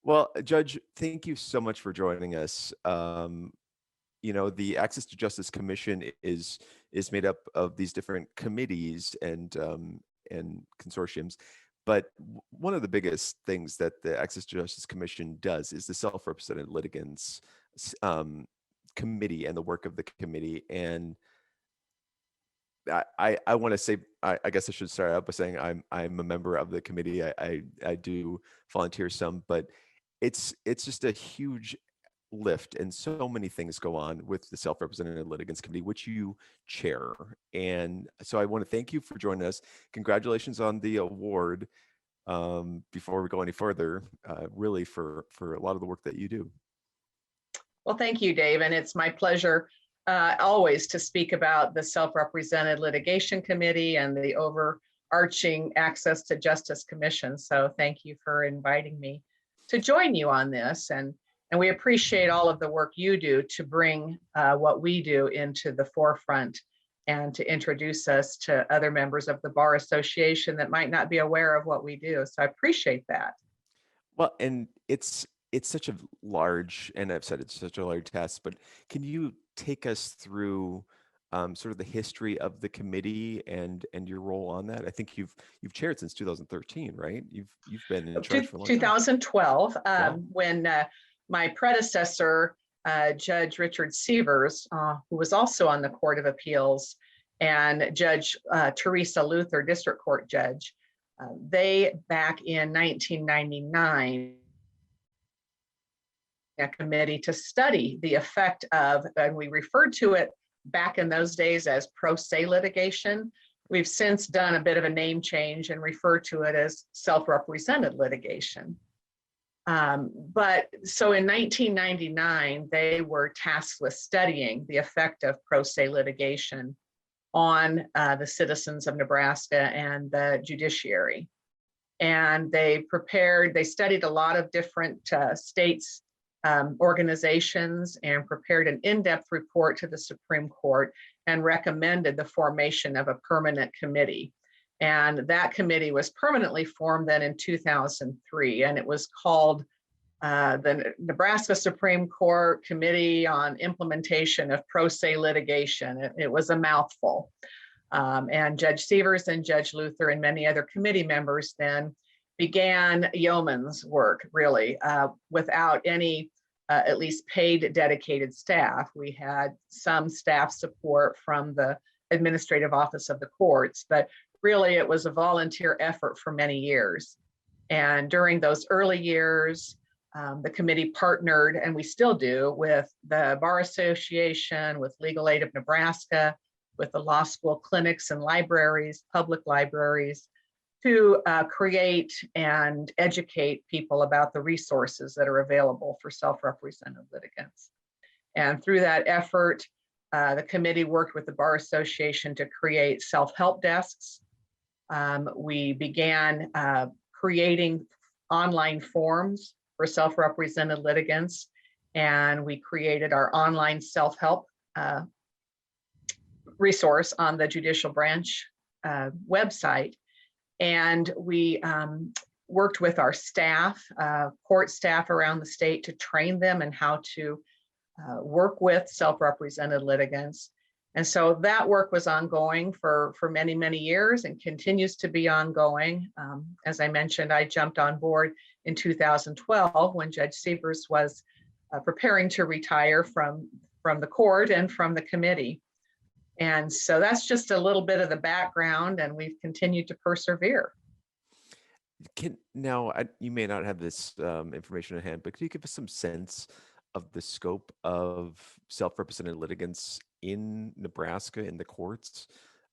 Well, Judge, thank you so much for joining us. The Access to Justice Commission is made up of these different committees and consortiums. But one of the biggest things that the Access to Justice Commission does is the Self-Represented Litigants Committee and the work of the committee. And I want to say, I guess I should start out by saying I'm a member of the committee. I do volunteer some, but it's just a huge lift, and so many things go on with the Self-Represented Litigants Committee, which you chair. And so I want to thank you for joining us. Congratulations on the award. Before we go any further, really for a lot of the work that you do. Well, thank you, Dave, and it's my pleasure always to speak about the Self-Represented Litigation Committee and the overarching Access to Justice Commission. So thank you for inviting me to join you on this. And we appreciate all of the work you do to bring what we do into the forefront and to introduce us to other members of the Bar Association that might not be aware of what we do. So I appreciate that. Well, and it's such a large, and I've said it's such a large task, but can you take us through sort of the history of the committee and your role on that? I think you've chaired since 2013, right? You've been in charge for a long time. 2012, Wow. when my predecessor, Judge Richard Sievers, who was also on the Court of Appeals, and Judge Teresa Luther, District Court Judge, they back in 1999 a committee to study the effect of, and we referred to it back in those days as pro se litigation. We've since done a bit of a name change and refer to it as self-represented litigation. But so in 1999, they were tasked with studying the effect of pro se litigation on the citizens of Nebraska and the judiciary. And they studied a lot of different states, organizations, and prepared an in-depth report to the Supreme Court and recommended the formation of a permanent committee. And that committee was permanently formed then in 2003, and it was called the Nebraska Supreme Court Committee on Implementation of Pro Se Litigation. It was a mouthful. And Judge Sievers and Judge Luther and many other committee members then began yeoman's work, really, without any at least paid dedicated staff. We had some staff support from the administrative office of the courts, but really it was a volunteer effort for many years. And during those early years, the committee partnered, and we still do, with the Bar Association, with Legal Aid of Nebraska, with the law school clinics and libraries, public libraries, to create and educate people about the resources that are available for self-represented litigants. And through that effort, the committee worked with the Bar Association to create self-help desks. We began creating online forms for self-represented litigants, and we created our online self-help resource on the judicial branch website. And we worked with our staff, court staff around the state, to train them in how to work with self-represented litigants. And so that work was ongoing for many, many years and continues to be ongoing. As I mentioned, I jumped on board in 2012 when Judge Sievers was preparing to retire from the court and from the committee. And so that's just a little bit of the background, and we've continued to persevere. Now, you may not have this information at hand, but could you give us some sense of the scope of self-represented litigants in Nebraska in the courts?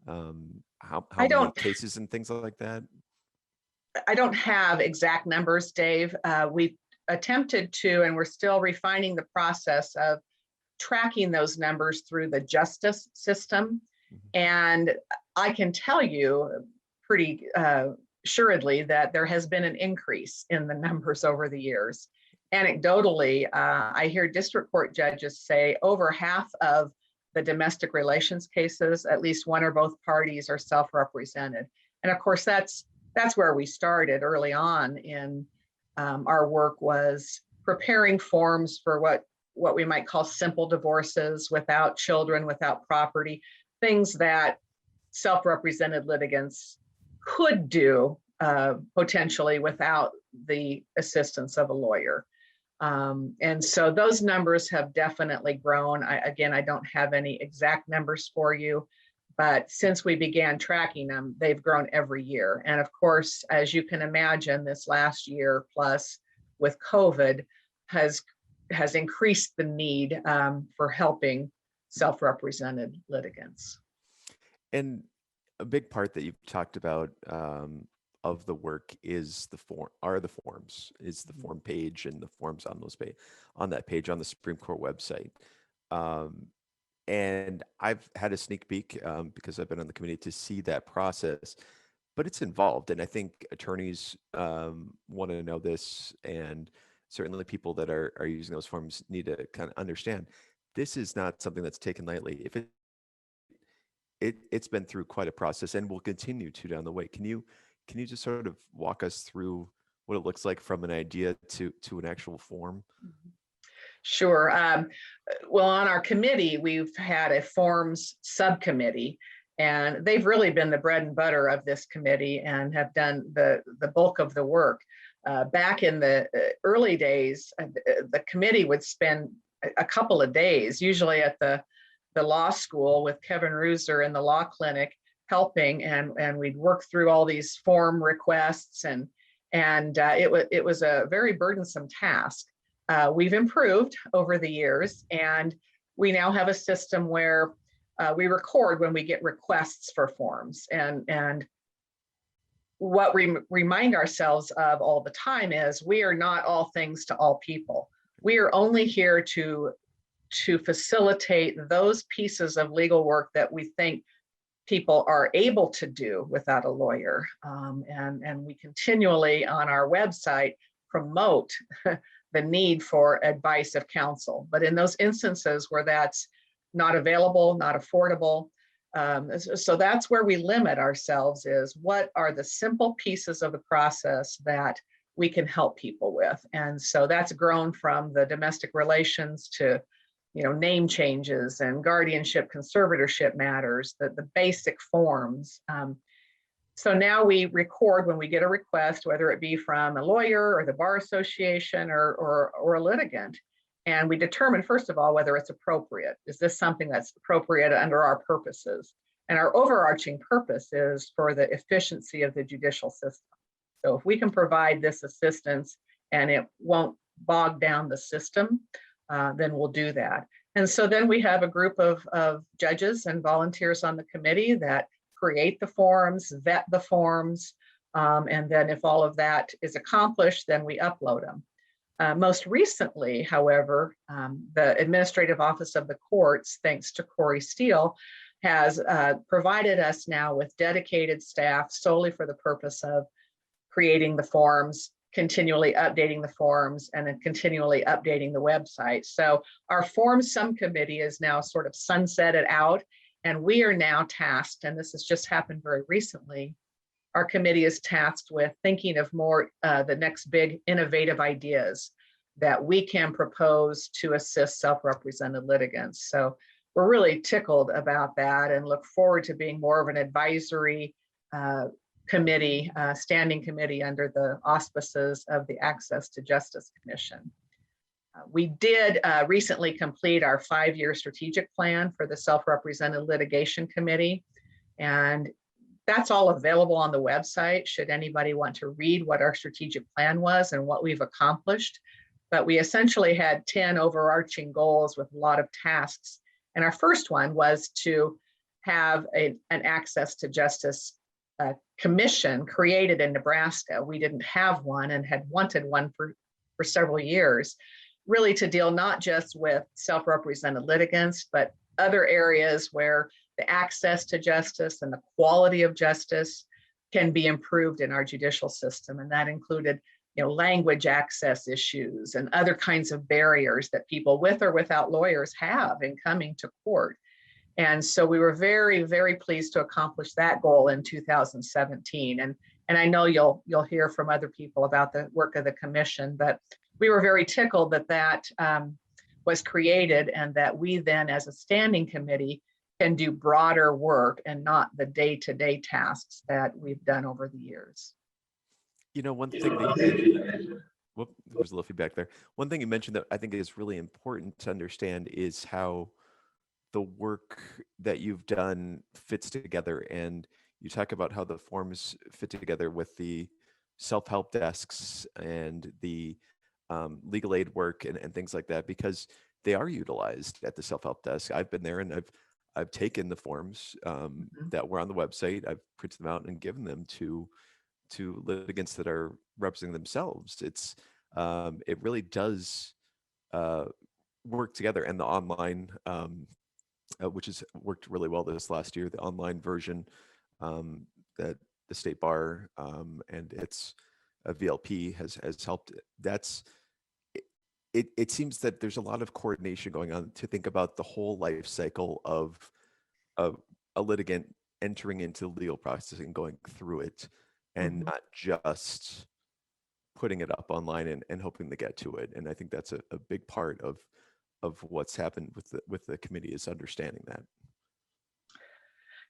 How many cases and things like that? I don't have exact numbers, Dave. We've attempted to, and we're still refining the process of tracking those numbers through the justice system. And I can tell you pretty assuredly that there has been an increase in the numbers over the years. Anecdotally, I hear district court judges say over half of the domestic relations cases, at least one or both parties are self-represented. And of course, that's where we started early on in Our work was preparing forms for what we might call simple divorces without children, without property, things that self-represented litigants could do potentially without the assistance of a lawyer. And so those numbers have definitely grown. Again, I don't have any exact numbers for you, but since we began tracking them, they've grown every year. And of course, as you can imagine, this last year plus with COVID has increased the need for helping self-represented litigants. And a big part that you've talked about of the work is the forms, is the form page and the forms on that page on the Supreme Court website. And I've had a sneak peek because I've been on the committee to see that process, but it's involved. And I think attorneys want to know this, and certainly people that are using those forms need to kind of understand this is not something that's taken lightly. If it's been through quite a process and will continue to down the way. Can you just sort of walk us through what it looks like from an idea to an actual form? Sure. Well, on our committee, we've had a forms subcommittee, and they've really been the bread and butter of this committee and have done the bulk of the work. Back in the early days, the committee would spend a couple of days, usually at the law school with Kevin Reuser in the law clinic, helping, and we'd work through all these form requests, and it was a very burdensome task. We've improved over the years, and we now have a system where we record when we get requests for forms, and what we remind ourselves of all the time is we are not all things to all people. We are only here to facilitate those pieces of legal work that we think people are able to do without a lawyer. And we continually on our website promote the need for advice of counsel. But in those instances where that's not available, not affordable, so that's where we limit ourselves, is what are the simple pieces of the process that we can help people with. And so that's grown from the domestic relations to name changes and guardianship, conservatorship matters, the basic forms. So now we record when we get a request, whether it be from a lawyer or the bar association or a litigant, and we determine, first of all, whether it's appropriate. Is this something that's appropriate under our purposes? And our overarching purpose is for the efficiency of the judicial system. So if we can provide this assistance and it won't bog down the system, then we'll do that. And so then we have a group of judges and volunteers on the committee that create the forms, vet the forms, and then if all of that is accomplished, then we upload them. Most recently, however, the Administrative Office of the Courts, thanks to Corey Steele, has provided us now with dedicated staff solely for the purpose of creating the forms, continually updating the forms, and then continually updating the website. So our forms subcommittee is now sort of sunsetted out, and we are now tasked, and this has just happened very recently, our committee is tasked with thinking of more the next big innovative ideas that we can propose to assist self-represented litigants. So we're really tickled about that and look forward to being more of an advisory committee, standing committee under the auspices of the Access to Justice Commission. We did recently complete our 5-year strategic plan for the Self-Represented Litigation Committee, and that's all available on the website should anybody want to read what our strategic plan was and what we've accomplished. But we essentially had 10 overarching goals with a lot of tasks. And our first one was to have an Access to Justice commission created in Nebraska. We didn't have one and had wanted one for several years, really to deal not just with self-represented litigants, but other areas where the access to justice and the quality of justice can be improved in our judicial system. And that included, language access issues and other kinds of barriers that people with or without lawyers have in coming to court. And so we were very, very pleased to accomplish that goal in 2017. And I know you'll hear from other people about the work of the commission, but we were very tickled that that was created, and that we then as a standing committee can do broader work and not the day-to-day tasks that we've done over the years. You know, one thing that you mentioned, whoop, there was a little feedback there. One thing you mentioned that I think is really important to understand is how the work that you've done fits together. And you talk about how the forms fit together with the self-help desks and the legal aid work and things like that, because they are utilized at the self-help desk. I've been there and I've taken the forms that were on the website. I've printed them out and given them to litigants that are representing themselves. It really does work together, and the online, which has worked really well this last year, the online version that the state bar and its VLP has helped. It seems that there's a lot of coordination going on to think about the whole life cycle of a litigant entering into the legal process and going through it, and not just putting it up online and hoping to get to it. And I think that's a big part of what's happened with the committee, is understanding that.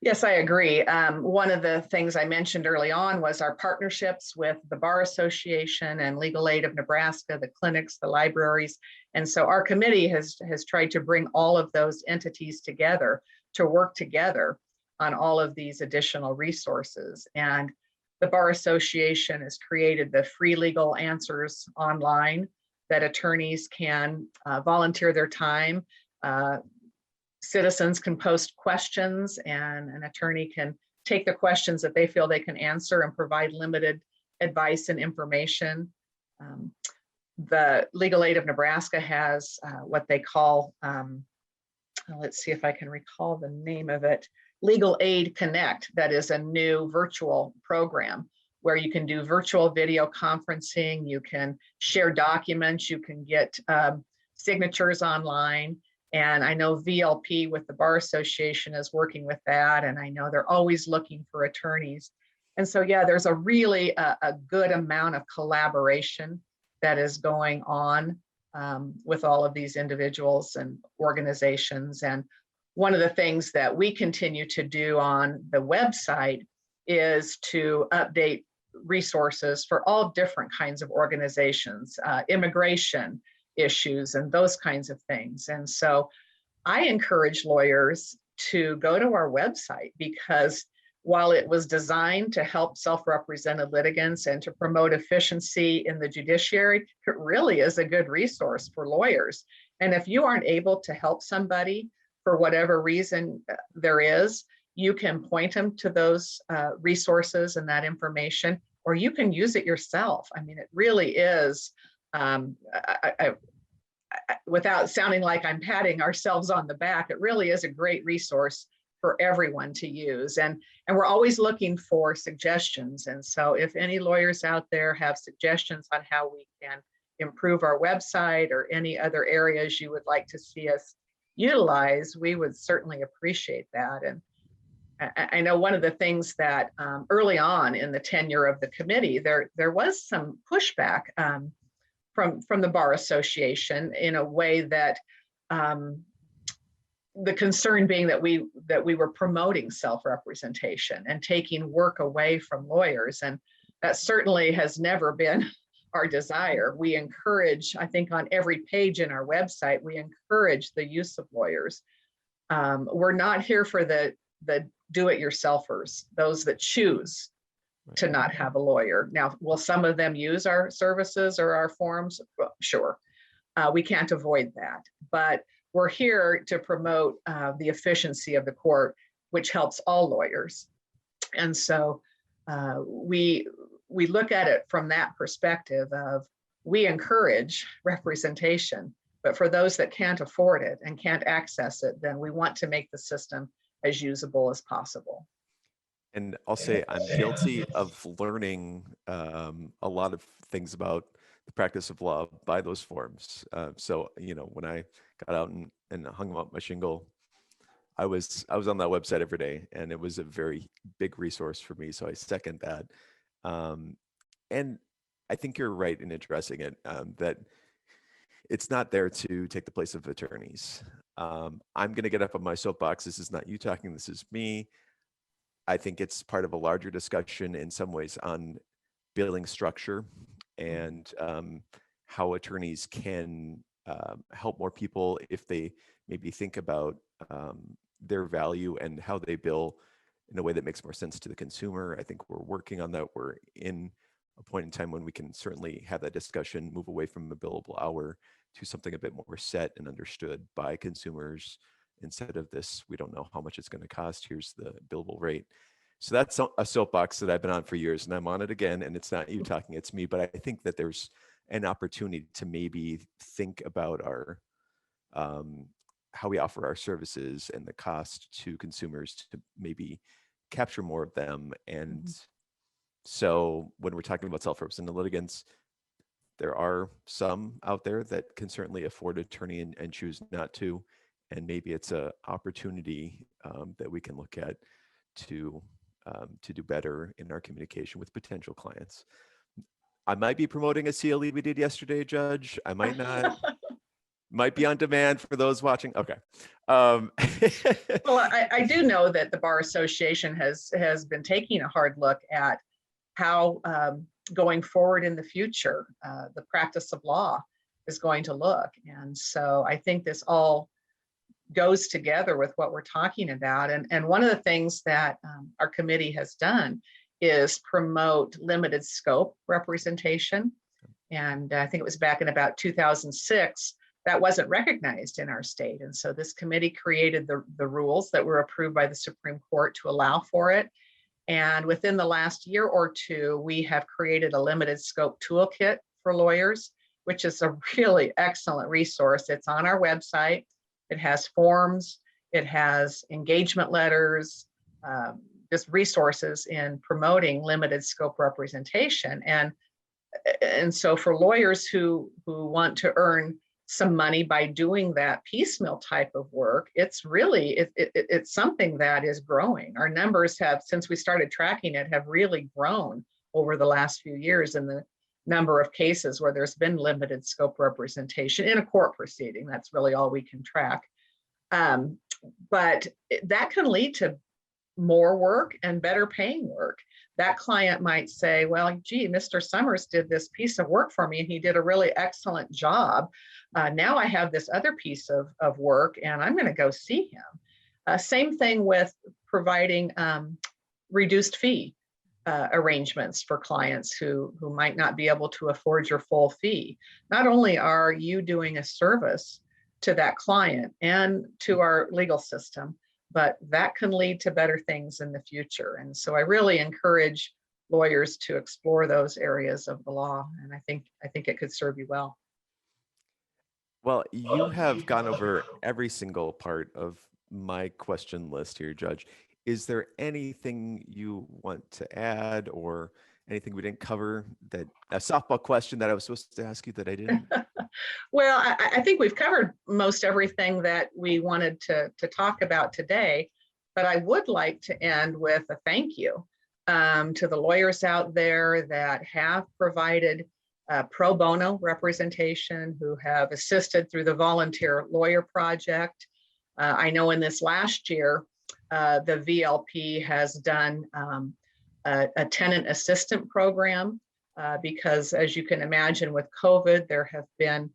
Yes, I agree. One of the things I mentioned early on was our partnerships with the Bar Association and Legal Aid of Nebraska, the clinics, the libraries. And so our committee has tried to bring all of those entities together to work together on all of these additional resources. And the Bar Association has created the free legal answers online that attorneys can volunteer their time. Citizens can post questions, and an attorney can take the questions that they feel they can answer and provide limited advice and information. The Legal Aid of Nebraska has what they call, let's see if I can recall the name of it, Legal Aid Connect. That is a new virtual program where you can do virtual video conferencing, you can share documents, you can get signatures online. And I know VLP with the Bar Association is working with that, and I know they're always looking for attorneys. And so, yeah, there's a really a good amount of collaboration that is going on with all of these individuals and organizations. And one of the things that we continue to do on the website is to update resources for all different kinds of organizations, immigration issues and those kinds of things. And so I encourage lawyers to go to our website, because while it was designed to help self-represented litigants and to promote efficiency in the judiciary, it really is a good resource for lawyers. And if you aren't able to help somebody for whatever reason there is, you can point them to those resources and that information, or you can use it yourself. I mean, it really is, without sounding like I'm patting ourselves on the back, it really is a great resource for everyone to use. And we're always looking for suggestions. And so if any lawyers out there have suggestions on how we can improve our website or any other areas you would like to see us utilize, we would certainly appreciate that. And I know one of the things that early on in the tenure of the committee, there was some pushback from the Bar Association, in a way that the concern being that we were promoting self-representation and taking work away from lawyers. And that certainly has never been our desire. We encourage, I think on every page in our website, we encourage the use of lawyers. We're not here for the do-it-yourselfers, those that choose to not have a lawyer. Now, will some of them use our services or our forms? Well, sure, we can't avoid that, but we're here to promote the efficiency of the court, which helps all lawyers. And so we look at it from that perspective of, we encourage representation, but for those that can't afford it and can't access it, then we want to make the system as usable as possible. And I'll say I'm guilty of learning a lot of things about the practice of law by those forms. So, you know, when I got out and hung up my shingle, I was on that website every day, and it was a very big resource for me. So I second that. And I think you're right in addressing it, that it's not there to take the place of attorneys. I'm going to get up on my soapbox. This is not you talking, this is me. I think it's part of a larger discussion in some ways on billing structure and how attorneys can help more people if they maybe think about their value and how they bill in a way that makes more sense to the consumer. I think we're working on that. We're in a point in time when we can certainly have that discussion, move away from a billable hour to something a bit more set and understood by consumers instead of this, we don't know how much it's going to cost, here's the billable rate. So that's a soapbox that I've been on for years, and I'm on it again, and it's not you talking, it's me. But I think that there's an opportunity to maybe think about our how we offer our services and the cost to consumers to maybe capture more of them. And so when we're talking about self-represented litigants, there are some out there that can certainly afford an attorney and choose not to. And maybe it's an opportunity that we can look at to do better in our communication with potential clients. I might be promoting a CLE we did yesterday, Judge. I might not. Might be on demand for those watching. Okay. Well, I do know that the Bar Association has been taking a hard look at how going forward in the future, the practice of law is going to look. And so I think this all goes together with what we're talking about. And one of the things that our committee has done is promote limited scope representation. And I think it was back in about 2006, that wasn't recognized in our state. And so this committee created the rules that were approved by the Supreme Court to allow for it. And within the last year or two, we have created a limited scope toolkit for lawyers, which is a really excellent resource. It's on our website. It has forms, it has engagement letters, just resources in promoting limited scope representation. And so for lawyers who want to earn some money by doing that piecemeal type of work, it's really, it's something that is growing. Our numbers have, since we started tracking it, have really grown over the last few years in the number of cases where there's been limited scope representation in a court proceeding. That's really all we can track. But that can lead to more work and better paying work. That client might say, well, gee, Mr. Summers did this piece of work for me and he did a really excellent job. Now I have this other piece of work and I'm going to go see him. Same thing with providing reduced fee arrangements for clients who might not be able to afford your full fee. Not only are you doing a service to that client and to our legal system, but that can lead to better things in the future. And so I really encourage lawyers to explore those areas of the law. And I think it could serve you well. Well, you have gone over every single part of my question list here, Judge. Is there anything you want to add or anything we didn't cover, that a softball question that I was supposed to ask you that I didn't? Well, I think we've covered most everything that we wanted to talk about today, but I would like to end with a thank you to the lawyers out there that have provided pro bono representation, who have assisted through the Volunteer Lawyer Project. I know in this last year, the VLP has done a tenant assistant program because, as you can imagine, with COVID, there have been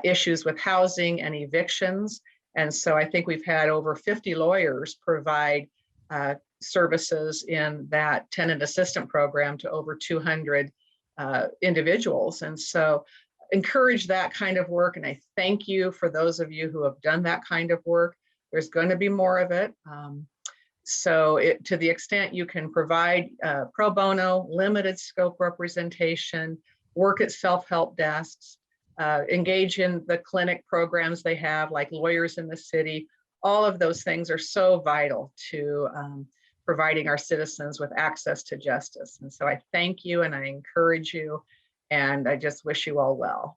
issues with housing and evictions. And so I think we've had over 50 lawyers provide services in that tenant assistant program to over 200 individuals. And so encourage that kind of work. And I thank you for those of you who have done that kind of work. There's going to be more of it. So to the extent you can provide pro bono, limited scope representation, work at self-help desks, engage in the clinic programs they have, like Lawyers in the City, all of those things are so vital to providing our citizens with access to justice. And so I thank you and I encourage you, and I just wish you all well.